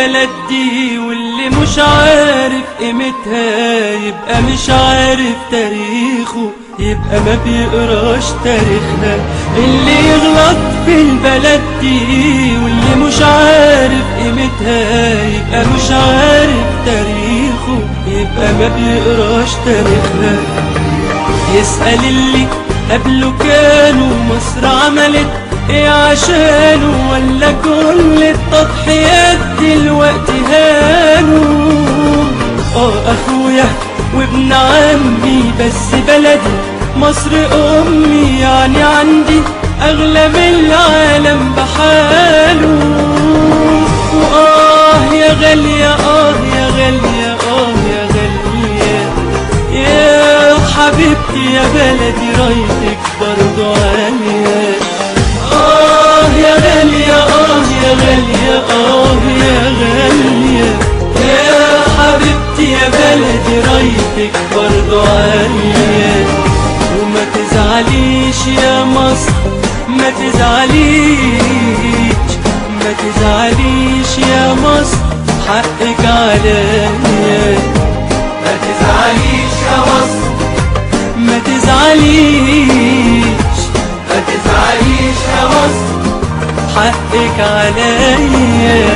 البلد دي، واللي مش عارف قيمتها يبقى مش عارف تاريخه، يبقى ما بيقراش تاريخنا. اللي يغلط في البلد دي واللي مش عارف قيمتها يبقى مش عارف تاريخه، يبقى ما بيقراش تاريخنا. يسأل اللي قبله كانوا مصر عملت ايه عشانه، ولا كل التضحيات دلوقتي هانوا. اخويا وابن عمي بس بلدي مصر امي، يعني عندي اغلى من العالم بحاله. يا غالية يا غالية يا غالية يا حبيبتي يا بلدي، رايتك برضو عالية. يا غالية يا غالية يا غالية يا حبيبتي يا بلدي، رايتك برضو عالية. وما تزعليش يا مصر ما تزعليش، ما تزعليش يا مصر حقك عليا. ما تزعليش يا مصر ما تزعليش، ما تزعليش يا مصر حقك عليا.